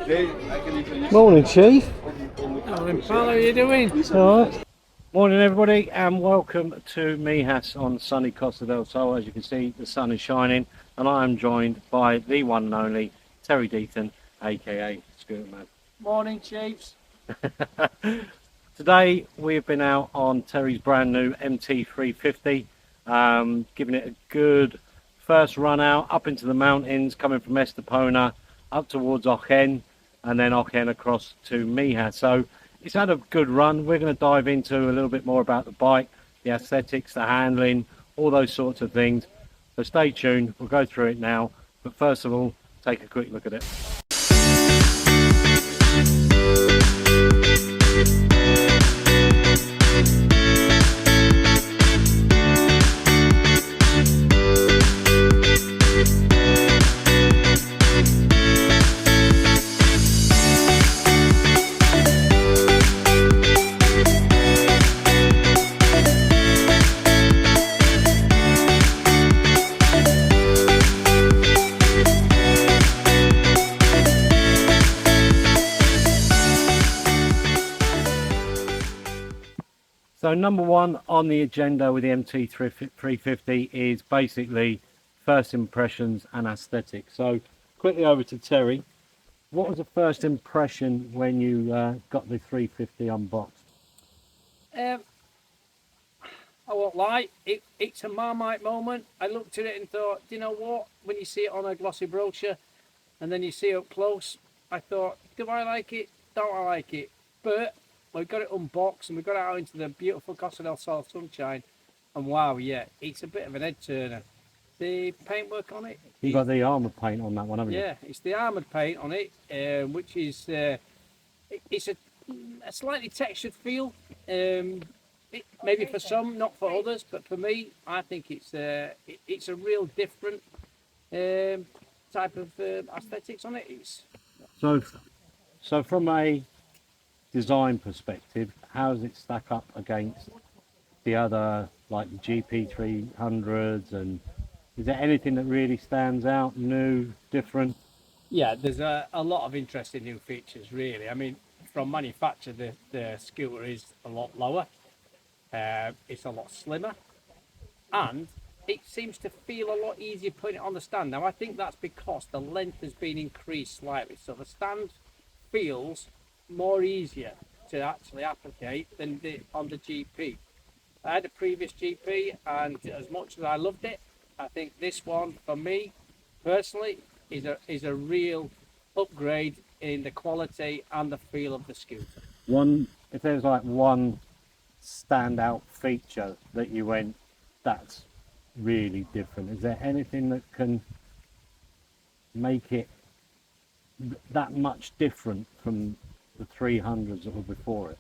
Morning, Chief. Morning, pal. How are you doing? All right. Morning, everybody, and welcome to Mijas on sunny Costa del Sol. As you can see, the sun is shining, and I am joined by the one and only Terry Deighton, aka Scooterman. Morning, Chiefs. Today, we have been out on Terry's brand new MT350, giving it a good first run out up into the mountains, coming from Estepona up towards Ochen, and then Ochen across to Mijas. So it's had a good run. We're going to dive into a little bit more about the bike, the aesthetics, the handling, all those sorts of things. So stay tuned. We'll go through it now. But first of all, take a quick look at it. So number one on the agenda with the MT350 is basically first impressions and aesthetics. So quickly over to Terry. What was the first impression when you got the 350 unboxed? I won't lie, it's a Marmite moment. I looked at it and thought, you know what? When you see it on a glossy brochure and then you see it up close, I thought, do I like it? Don't I like it? But we got it unboxed and we got it out into the beautiful Costa del Sol sunshine. And wow, yeah, it's a bit of an head turner. The paintwork on it. You got the armour paint on that one, haven't you? Yeah, it's the armoured paint on it, which is it's a slightly textured feel. Maybe for some, not for others, but for me, I think it's a real different type of aesthetics on it. So from a design perspective, how does it stack up against the other, like the GP300s, and is there anything that really stands out, new, different? Yeah, there's a lot of interesting new features, really. I mean, from manufacture, the scooter is a lot lower. It's a lot slimmer, and it seems to feel a lot easier putting it on the stand. Now, I think that's because the length has been increased slightly, so the stand feels more easier to actually applicate than on the GP. I had a previous GP, and as much as I loved it, I think this one, for me personally, is a real upgrade in the quality and the feel of the scooter. If there's like one standout feature that you went, that's really different, is there anything that can make it that much different from the 300s that were before it?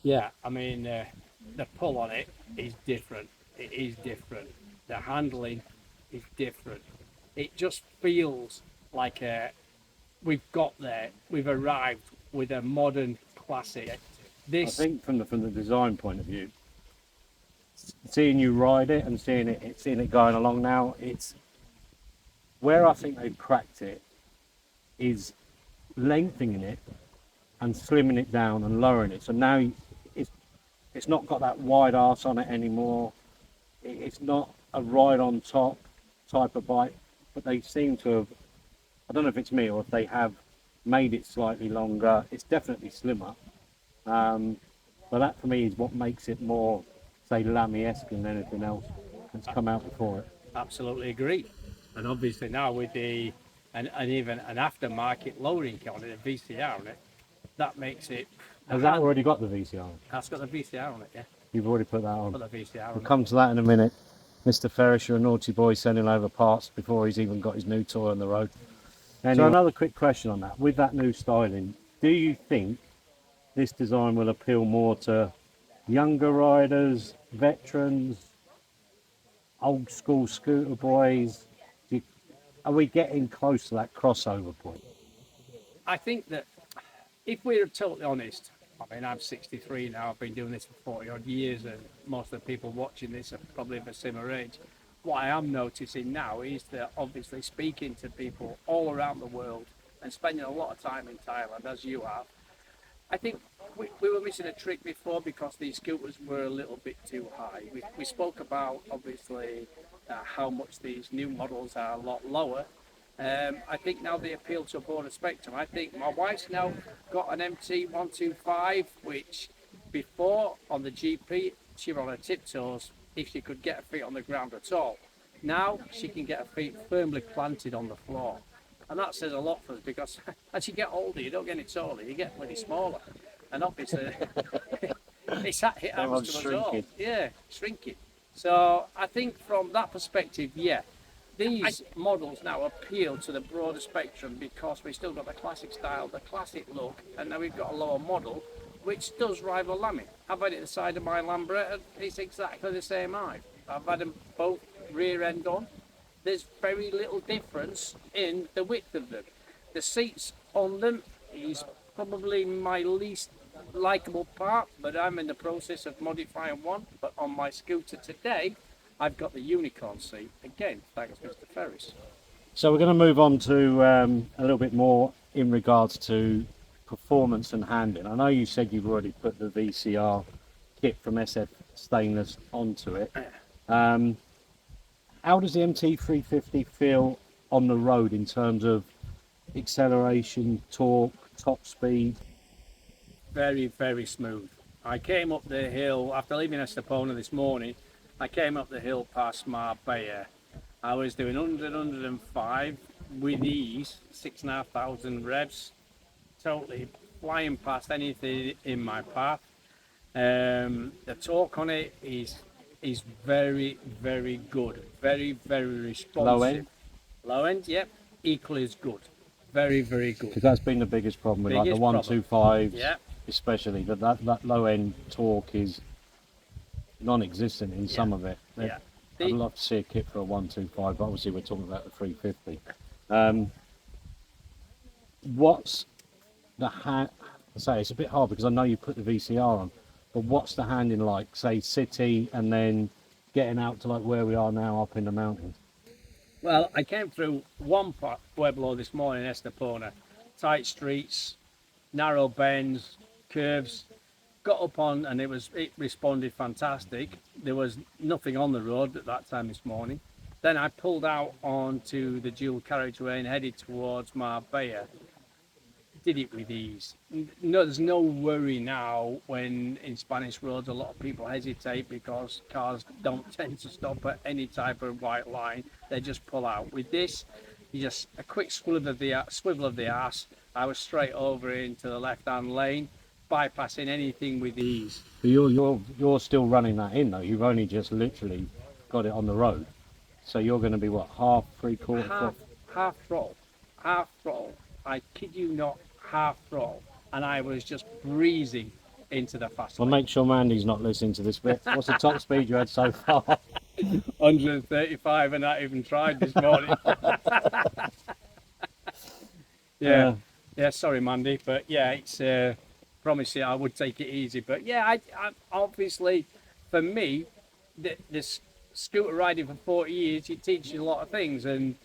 Yeah, I mean, the pull on it is different. It is different. The handling is different. It just feels like we've arrived with a modern classic. I think from the design point of view, seeing you ride it and seeing it going along now, it's where I think they've cracked it is lengthening it and slimming it down and lowering it. So now it's not got that wide arse on it anymore. It's not a ride on top type of bike, but they seem to have, I don't know if it's me or if they have made it slightly longer. It's definitely slimmer. But that for me is what makes it more, say, Lamy-esque than anything else that's come out before it. Absolutely agree. And obviously now with and even an aftermarket lowering on it, a VCR on it, that makes it. Has that already got the VCR? That's got the VCR on it, yeah. You've already put that on. Put the VCR on We'll come to that in a minute. Mr. Ferris, you're a naughty boy sending over parts before he's even got his new toy on the road. Anyway. So another quick question on that. With that new styling, do you think this design will appeal more to younger riders, veterans, old school scooter boys? Are we getting close to that crossover point? I think that if we're totally honest, I mean, I'm 63 now, I've been doing this for 40 odd years, and most of the people watching this are probably of a similar age. What I am noticing now is that obviously speaking to people all around the world, and spending a lot of time in Thailand, as you have, I think we were missing a trick before because these scooters were a little bit too high. We spoke about, obviously, how much these new models are a lot lower. I think now they appeal to a broader spectrum. I think my wife's now got an MT125, which before on the GP, she was on her tiptoes if she could get her feet on the ground at all. Now she can get her feet firmly planted on the floor. And that says a lot for us because as you get older, you don't get any taller, you get really smaller. And obviously, it happens to us all. Yeah, shrinking. So I think from that perspective, yeah, these models now appeal to the broader spectrum because we've still got the classic style, the classic look, and now we've got a lower model which does rival Lamy. I've had it the side of my Lambretta, it's exactly the same height. I've had them both rear end on. There's very little difference in the width of them. The seats on them is probably my least likable part, but I'm in the process of modifying one. But on my scooter today, I've got the unicorn seat. Again, thanks Mr. Ferris. So we're going to move on to a little bit more in regards to performance and handling. I know you said you've already put the VCR kit from SF Stainless onto it. How does the MT350 feel on the road in terms of acceleration, torque, top speed? Very, very smooth. I came up the hill, after leaving Estepona this morning, I came up the hill past Marbella. I was doing 100, 105 with ease, 6,500 revs, totally flying past anything in my path. The torque on it is very, very good. Very, very responsive. Low end? Low end, yep. Equally as good. Very, very good. Because that's been the biggest problem with like the 125s, yep. especially. That low end torque is non-existent in some of it. Yeah. I'd love to see a kit for a 125, but obviously we're talking about the 350. What's the hand? I say it's a bit hard because I know you put the VCR on, but what's the handling like? Say city and then getting out to like where we are now up in the mountains. Well, I came through one pueblo this morning, Estepona. Tight streets, narrow bends, curves. Got up on and it responded fantastic. There was nothing on the road at that time this morning. Then I pulled out onto the dual carriageway and headed towards Marbella. Did it with ease. No, there's no worry now when in Spanish roads a lot of people hesitate because cars don't tend to stop at any type of white line. They just pull out. With this, you just a quick swivel of the arse. I was straight over into the left-hand lane, bypassing anything with ease. But you're still running that in though. You've only just literally got it on the road. So you're going to be what, half, three-quarter? Half throttle. I kid you not, half throttle. And I was just breezing into the fast lane. Well, make sure Mandy's not listening to this bit. What's the top speed you had so far? 135, and I even tried this morning. Yeah, sorry, Mandy, but yeah, it's promise you I would take it easy. But yeah, I obviously, for me, this scooter riding for 40 years, it teaches you a lot of things, and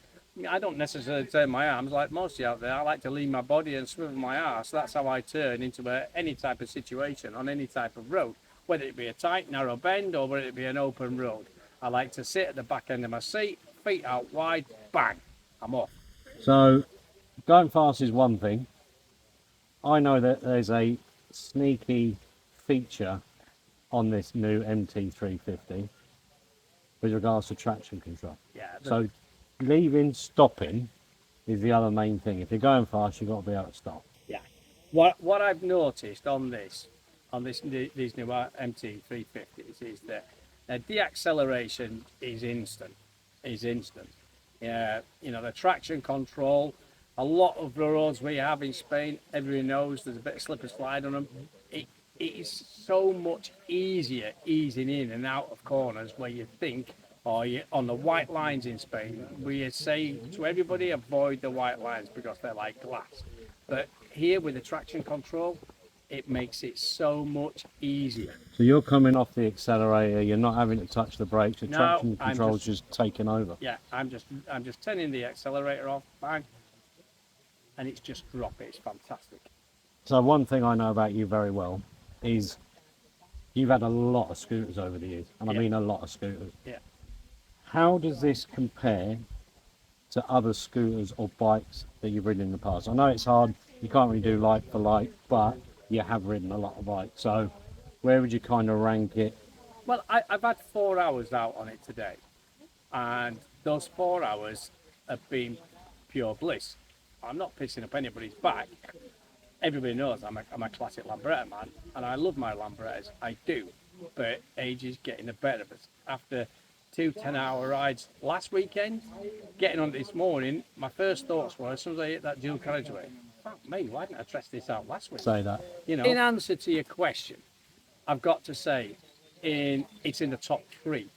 I don't necessarily turn my arms like most of you out there. I like to lean my body and swivel my arse. That's how I turn into any type of situation on any type of road, whether it be a tight, narrow bend or whether it be an open road. I like to sit at the back end of my seat, feet out wide, bang, I'm off. So, going fast is one thing. I know that there's a sneaky feature on this new MT350 with regards to traction control. Yeah. So, leaving, stopping is the other main thing. If you're going fast, you've got to be able to stop. Yeah. What I've noticed on these new MT350s is that the acceleration is instant. Yeah, you know, the traction control. A lot of the roads we have in Spain, everyone knows there's a bit of slip and slide on them. It is so much easier easing in and out of corners where you think, or on the white lines in Spain, we say to everybody, avoid the white lines because they're like glass. But here with the traction control, it makes it so much easier. So you're coming off the accelerator, you're not having to touch the brakes, the traction control's just taking over. Yeah, I'm just turning the accelerator off, bang, and it's just drop it. It's fantastic. So one thing I know about you very well is you've had a lot of scooters over the years, and I Yeah. mean a lot of scooters. Yeah. How does this compare to other scooters or bikes that you've ridden in the past? I know it's hard, you can't really do like for like, but you have ridden a lot of bikes. So where would you kind of rank it? Well, I've had 4 hours out on it today, and those 4 hours have been pure bliss. I'm not pissing up anybody's back. Everybody knows I'm a classic Lambretta man, and I love my Lambrettas. I do, but age is getting the better of us. After 2 10-hour rides last weekend, getting on this morning, my first thoughts were, as soon as I hit that dual carriageway, fuck me, why didn't I test this out last week? Say that. You know, in answer to your question, I've got to say, it's in the top three.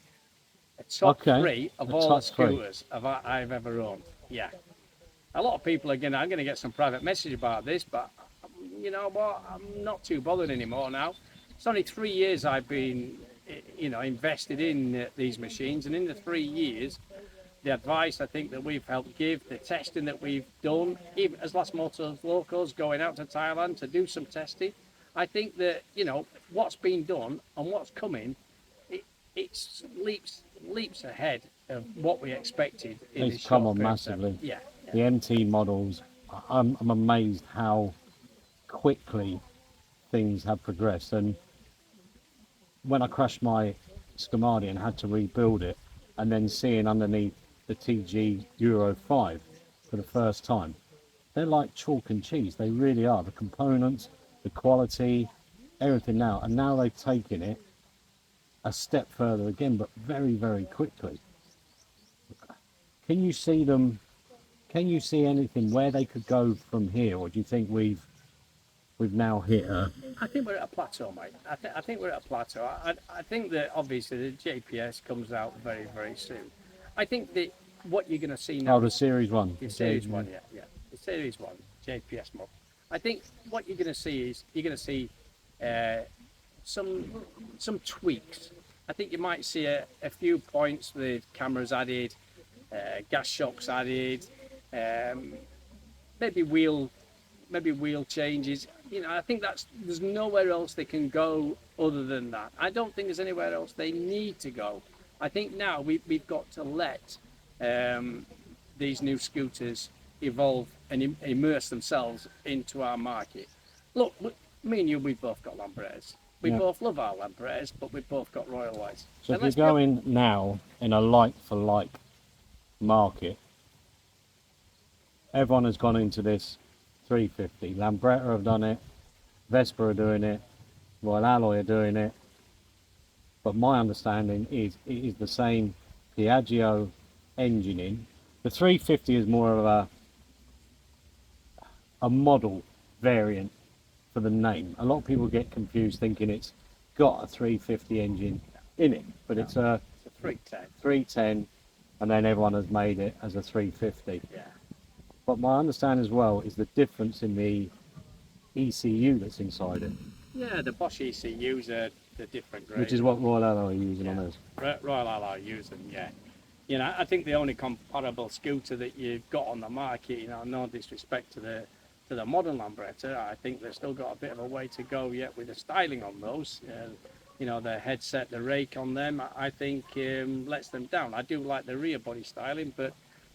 The top Okay, three of the all top the scooters I've ever owned. Yeah. A lot of people, again, I'm going to get some private message about this, but you know what? I'm not too bothered anymore now. It's only 3 years I've been, invested in these machines, and in the 3 years, the advice I think that we've helped give, the testing that we've done, even as last Motos Locos going out to Thailand to do some testing, I think that what's been done and what's coming, it's leaps ahead of what we expected. It's come on massively. Yeah. The MT models, I'm amazed how quickly things have progressed. And when I crashed my Scamadi and had to rebuild it, and then seeing underneath the TG Euro 5 for the first time, they're like chalk and cheese. They really are. The components, the quality, everything now. And now they've taken it a step further again, but very, very quickly. Can you see them? Can you see anything where they could go from here, or do you think we've now hit a? I think we're at a plateau, mate. I think we're at a plateau. I think that obviously the JPS comes out very, very soon. I think that what you're going to see now. Oh, the Series 1. The Series 1, yeah. The Series 1, JPS mod. I think what you're going to see is you're going to see some tweaks. I think you might see a few points with cameras added, gas shocks added, maybe wheel changes. I think there's nowhere else they can go other than that. I don't think there's anywhere else they need to go. I think now we've got to let these new scooters evolve and immerse themselves into our market. Look, me and you, we've both got Lambrettas. We both love our Lambrettas, but we've both got Royal Whites. So if you're going now in a like-for-like market, everyone has gone into this 350. Lambretta have done it, Vespa are doing it, Royal Alloy are doing it. But my understanding is it is the same Piaggio engine in. The 350 is more of a model variant for the name. A lot of people get confused thinking it's got a 350 engine in it, but it's a 310. 310, and then everyone has made it as a 350. Yeah. But my understanding as well is the difference in the ECU that's inside it. Yeah, the Bosch ECUs are the different grades. Which is what Royal Alloy are using on those. Royal Alloy use them, yeah. I think the only comparable scooter that you've got on the market, no disrespect to the modern Lambretta, I think they've still got a bit of a way to go yet with the styling on those. The headset, the rake on them, I think lets them down. I do like the rear body styling, but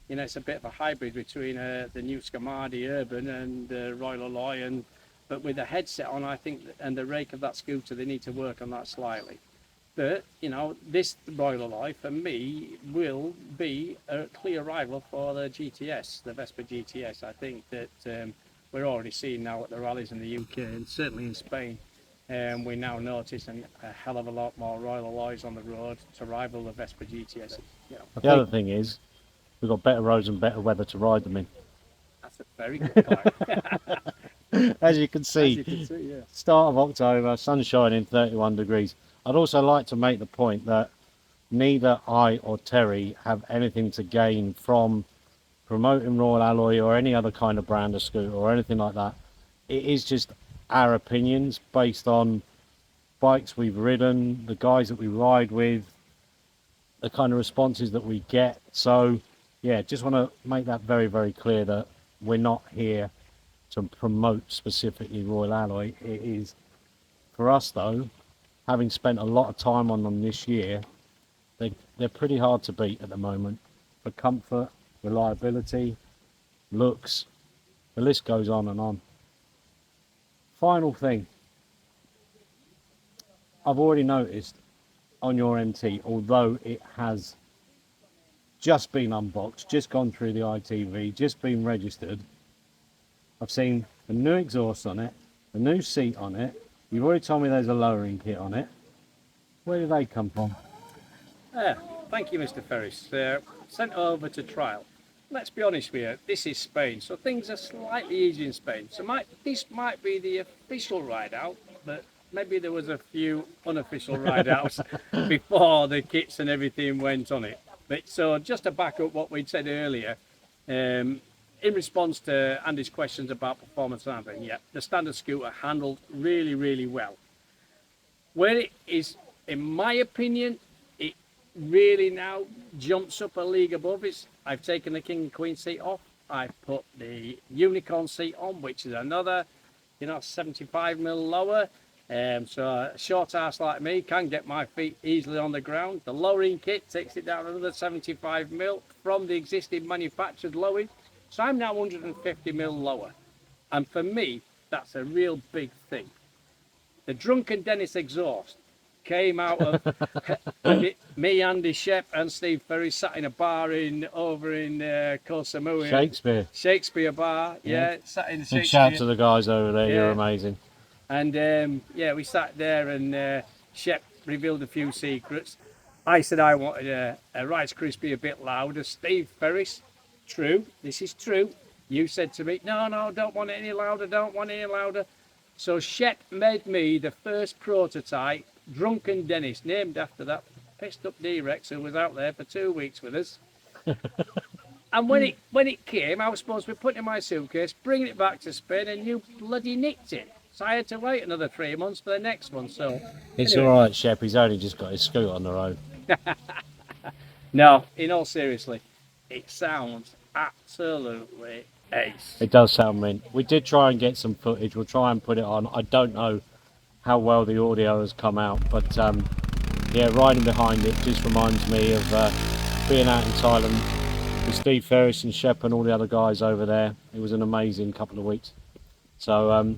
it's a bit of a hybrid between the new Scamadi Urban and Royal Alloy, but with the headset on, I think, and the rake of that scooter, they need to work on that slightly. But this Royal Alloy for me will be a clear rival for the GTS, the Vespa GTS. I think that we're already seeing now at the rallies in the UK and certainly in Spain. We now notice a hell of a lot more Royal Alloys on the road to rival the Vespa GTS. The other thing is, we've got better roads and better weather to ride them in. That's a very good point. As you can see, yeah. Start of October, sun shining, 31 degrees. I'd also like to make the point that neither I or Terry have anything to gain from promoting Royal Alloy or any other kind of brand of scooter or anything like that. It is just our opinions based on bikes we've ridden, the guys that we ride with, the kind of responses that we get. So yeah, just want to make that very, very clear that we're not here to promote specifically Royal Alloy. It is, for us though, having spent a lot of time on them this year, they're pretty hard to beat at the moment for comfort, reliability, looks, the list goes on and on. Final thing, I've already noticed on your MT, although it has just been unboxed, just gone through the ITV, just been registered, I've seen a new exhaust on it, a new seat on it. You've already told me there's a lowering kit on it. Where do they come from? Thank you, Mr. Ferris. Sent over to trial. Let's be honest with you, this is Spain, so things are slightly easier in Spain. So this might be the official ride out, but maybe there was a few unofficial ride outs before the kits and everything went on it. But so just to back up what we'd said earlier, in response to Andy's questions about performance and everything, yeah, the standard scooter handled really, really well. Where it is, in my opinion, it really now jumps up a league above. I've taken the King and Queen seat off. I've put the Unicorn seat on, which is another, 75mm lower. So a short ass like me can get my feet easily on the ground. The lowering kit takes it down another 75mm from the existing manufactured lowering. So I'm now 150mm lower. And for me, that's a real big thing. The Drunken Dennis exhaust came out of me, Andy Shep, and Steve Ferry sat in a bar over in Koh Samui. Shakespeare bar, yeah. Sat in Shakespeare. Big shout to the guys over there, yeah. You're amazing. And yeah, we sat there and Shep revealed a few secrets. I said I wanted a Rice Krispie a bit louder. Steve Ferris, true, this is true. You said to me, no, don't want it any louder, don't want it any louder. So Shep made me the first prototype Drunken Dennis, named after that pissed up D-Rex who was out there for 2 weeks with us. And when it came, I was supposed to be putting it in my suitcase, bringing it back to Spain, and you bloody nicked it. So I had to wait another 3 months for the next one. So it's anyway. All right, Shep. He's only just got his scooter on the road. No, in all seriously, it sounds absolutely ace. It does sound mint. We did try and get some footage. We'll try and put it on. I don't know how well the audio has come out, but yeah, riding behind it just reminds me of being out in Thailand with Steve Ferris and Shep and all the other guys over there. It was an amazing couple of weeks. So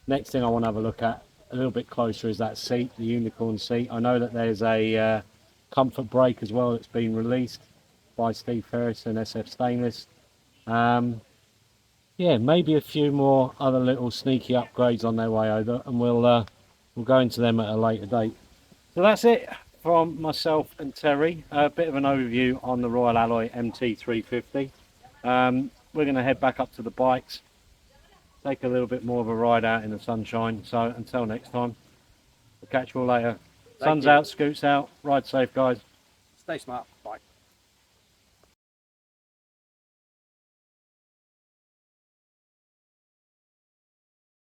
next thing I want to have a look at a little bit closer is that seat, the Unicorn seat. I know that there's a comfort brake as well that's been released by Steve Ferris and SF Stainless. Yeah, maybe a few more other little sneaky upgrades on their way over, and we'll go into them at a later date. So that's it from myself and Terry. A bit of an overview on the Royal Alloy MT350. We're going to head back up to the bikes, take a little bit more of a ride out in the sunshine. So until next time, we'll catch you all later. Sun's out, scoots out, ride safe guys. Stay smart.